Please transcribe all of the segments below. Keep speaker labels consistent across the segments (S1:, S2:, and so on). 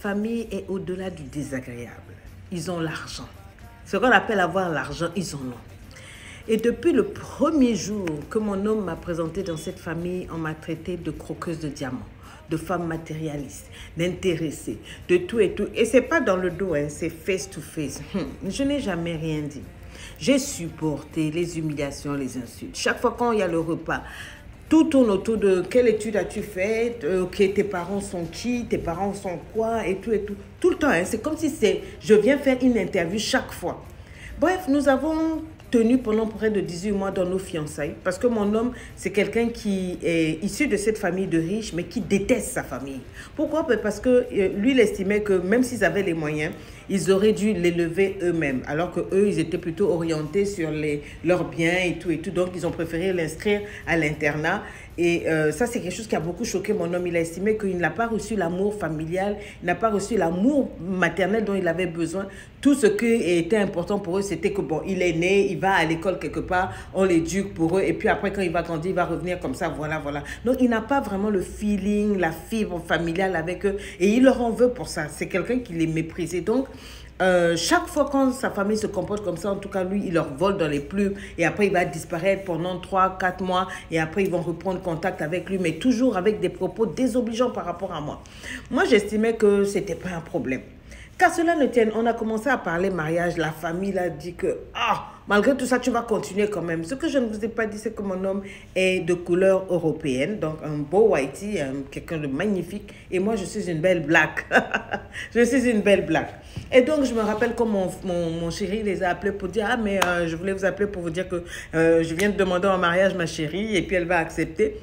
S1: famille est au-delà du désagréable. Ils ont l'argent. Ce qu'on appelle avoir l'argent, ils en ont. Et depuis le premier jour que mon homme m'a présenté dans cette famille, on m'a traité de croqueuse de diamants, de femme matérialiste, d'intéressée, de tout et tout. Et c'est pas dans le dos, hein, c'est face to face. Je n'ai jamais rien dit. J'ai supporté les humiliations, les insultes. Chaque fois quand il y a le repas, tout tourne autour de quelle étude as-tu faite, tes parents sont qui, tes parents sont quoi, et tout et tout. Tout le temps, hein, c'est comme si je viens faire une interview chaque fois. Bref, nous avons tenu pendant près de 18 mois dans nos fiançailles parce que mon homme, c'est quelqu'un qui est issu de cette famille de riches mais qui déteste sa famille. Pourquoi? Parce que lui, il estimait que même s'ils avaient les moyens, ils auraient dû l'élever eux-mêmes alors que eux, ils étaient plutôt orientés sur leurs biens et tout. Donc, ils ont préféré l'inscrire à l'internat. Et ça, c'est quelque chose qui a beaucoup choqué mon homme. Il a estimé qu'il n'a pas reçu l'amour familial, il n'a pas reçu l'amour maternel dont il avait besoin. Tout ce qui était important pour eux, c'était que bon, il est né, il va à l'école quelque part, on l'éduque pour eux. Et puis après, quand il va grandir, il va revenir comme ça, voilà. Donc, il n'a pas vraiment le feeling, la fibre familiale avec eux. Et il leur en veut pour ça. C'est quelqu'un qui les méprisait. Donc, chaque fois quand sa famille se comporte comme ça, en tout cas lui, il leur vole dans les plumes et après il va disparaître pendant 3-4 mois et après ils vont reprendre contact avec lui, mais toujours avec des propos désobligeants par rapport à moi. Moi, j'estimais que c'était pas un problème. Qu'à cela ne tienne, on a commencé à parler mariage, la famille a dit que malgré tout ça, tu vas continuer quand même. Ce que je ne vous ai pas dit, c'est que mon homme est de couleur européenne, donc un beau whitey, quelqu'un de magnifique. Et moi, je suis une belle black. Je suis une belle black. Et donc, je me rappelle quand mon chéri les a appelés pour dire « Ah, mais je voulais vous appeler pour vous dire que je viens de demander en mariage ma chérie et puis elle va accepter. »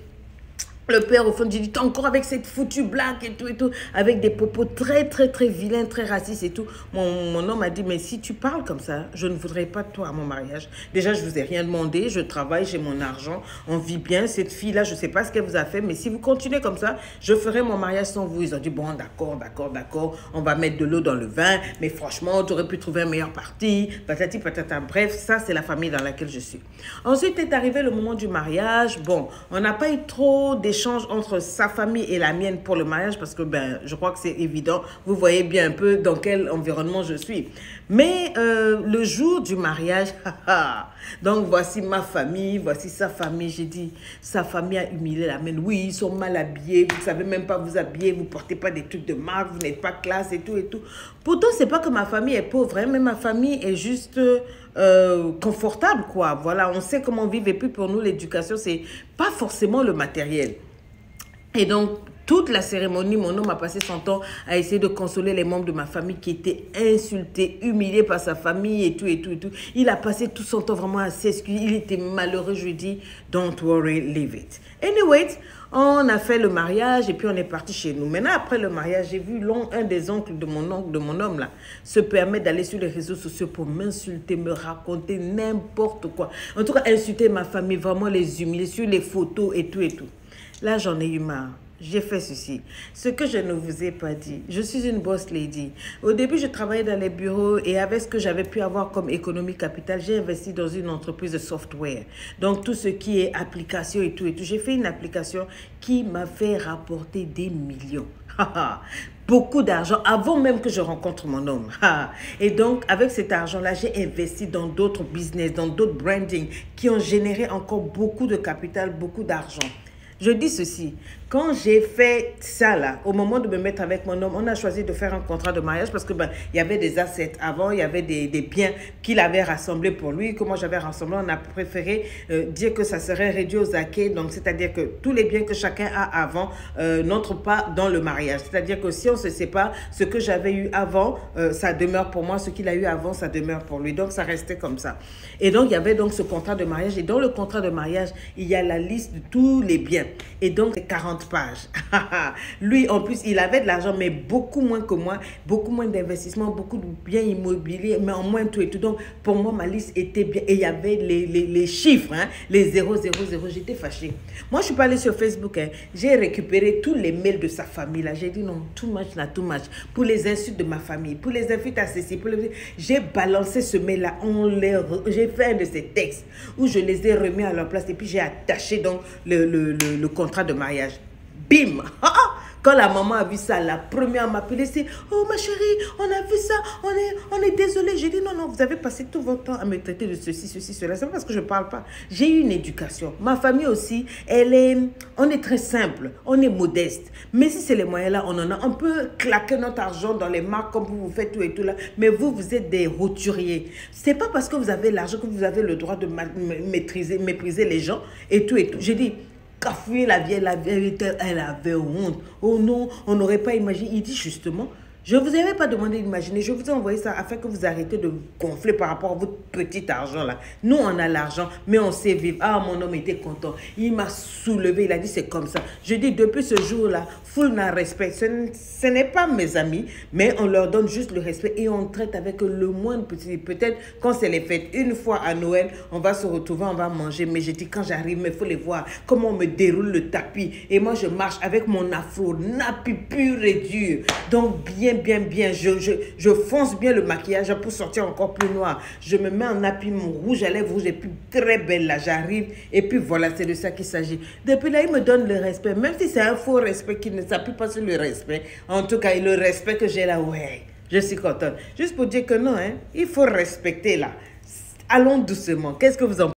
S1: Le père, au fond, dit, t'es encore avec cette foutue blague et tout, avec des propos très, très, très vilains, très racistes et tout. Mon homme a dit, mais si tu parles comme ça, je ne voudrais pas de toi à mon mariage. Déjà, je vous ai rien demandé, je travaille, j'ai mon argent, on vit bien. Cette fille-là, je ne sais pas ce qu'elle vous a fait, mais si vous continuez comme ça, je ferai mon mariage sans vous. Ils ont dit, bon, d'accord, on va mettre de l'eau dans le vin, mais franchement, tu aurais pu trouver un meilleur parti, patati patata. Bref, ça, c'est la famille dans laquelle je suis. Ensuite est arrivé le moment du mariage. Bon, on n'a pas eu trop d'échange entre sa famille et la mienne pour le mariage parce que je crois que c'est évident. Vous voyez bien un peu dans quel environnement je suis. Mais le jour du mariage, donc voici ma famille, voici sa famille. J'ai dit, sa famille a humilié la mienne. Oui, ils sont mal habillés, vous ne savez même pas vous habiller, vous ne portez pas des trucs de marque, vous n'êtes pas classe et tout et tout. Pourtant, c'est pas que ma famille est pauvre, hein, mais ma famille est juste confortable, quoi. Voilà, on sait comment vivre et puis pour nous, l'éducation, c'est pas forcément le matériel. Et donc, toute la cérémonie, mon homme a passé son temps à essayer de consoler les membres de ma famille qui étaient insultés, humiliés par sa famille et tout. Il a passé tout son temps vraiment à s'excuser. Il était malheureux, je lui dis, don't worry, leave it. Anyway, on a fait le mariage et puis on est parti chez nous. Maintenant, après le mariage, j'ai vu un des oncles de mon homme là, se permettre d'aller sur les réseaux sociaux pour m'insulter, me raconter n'importe quoi. En tout cas, insulter ma famille, vraiment les humilier sur les photos et tout. Là, j'en ai eu marre. J'ai fait ceci. Ce que je ne vous ai pas dit, je suis une boss lady. Au début, je travaillais dans les bureaux et avec ce que j'avais pu avoir comme économie capitale, j'ai investi dans une entreprise de software. Donc, tout ce qui est application et tout. J'ai fait une application qui m'a fait rapporter des millions. Beaucoup d'argent avant même que je rencontre mon homme. Et donc, avec cet argent-là, j'ai investi dans d'autres business, dans d'autres branding qui ont généré encore beaucoup de capital, beaucoup d'argent. Je dis ceci, quand j'ai fait ça là, au moment de me mettre avec mon homme, on a choisi de faire un contrat de mariage parce que il y avait des assets avant, il y avait des biens qu'il avait rassemblés pour lui, que moi j'avais rassemblés. On a préféré dire que ça serait réduit aux acquis, donc c'est-à-dire que tous les biens que chacun a avant n'entrent pas dans le mariage. C'est-à-dire que si on se sépare, ce que j'avais eu avant, ça demeure pour moi, ce qu'il a eu avant, ça demeure pour lui. Donc ça restait comme ça. Et donc il y avait donc ce contrat de mariage et dans le contrat de mariage, il y a la liste de tous les biens. Et donc, c'est 40 pages. Lui, en plus, il avait de l'argent, mais beaucoup moins que moi, beaucoup moins d'investissement, beaucoup de biens immobiliers, mais en moins tout et tout. Donc, pour moi, ma liste était bien. Et il y avait les chiffres, hein, les 000. J'étais fâchée. Moi, je suis pas allée sur Facebook. Hein. J'ai récupéré tous les mails de sa famille. Là, j'ai dit non, too much. Pour les insultes de ma famille, pour les insultes à Cécile, j'ai balancé ce mail-là. J'ai fait un de ces textes où je les ai remis à leur place et puis j'ai attaché donc le contrat de mariage. Bim! Quand la maman a vu ça, la première m'a appelé, c'est « Oh ma chérie, on a vu ça, on est désolé. » J'ai dit « Non, non, vous avez passé tout votre temps à me traiter de ceci, ceci, cela. C'est pas parce que je ne parle pas. J'ai eu une éducation. Ma famille aussi, on est très simple, on est modeste. Mais si c'est les moyens là, on en a. On peut claquer notre argent dans les marques comme vous faites tout et tout là. Mais vous êtes des roturiers. C'est pas parce que vous avez l'argent que vous avez le droit de mépriser les gens et tout et tout. J'ai dit, cafouiller la vérité, elle avait honte. Oh non, on n'aurait pas imaginé. Il dit justement, je ne vous avais pas demandé d'imaginer, je vous ai envoyé ça afin que vous arrêtez de gonfler par rapport à votre petit argent là. Nous, on a l'argent, mais on sait vivre. Ah, mon homme était content. Il m'a soulevé, il a dit c'est comme ça. Je dis, depuis ce jour-là, full n'a respect. Ce n'est pas mes amis, mais on leur donne juste le respect et on traite avec le moindre petit. Peut-être quand c'est les fêtes, une fois à Noël, on va se retrouver, on va manger. Mais je dis, quand j'arrive, il faut les voir, comment on me déroule le tapis. Et moi, je marche avec mon afro, nappy pur et dur. Donc, bien, je fonce bien le maquillage pour sortir encore plus noir. Je me mets en nappy, mon rouge à lèvres rouge et puis très belle là, j'arrive. Et puis voilà, c'est de ça qu'il s'agit. Depuis là, il me donne le respect, même si c'est un faux respect qui ne s'appuie pas sur le respect. En tout cas, le respect que j'ai là, ouais, je suis contente. Juste pour dire que non, hein, il faut respecter là. Allons doucement. Qu'est-ce que vous en pensez?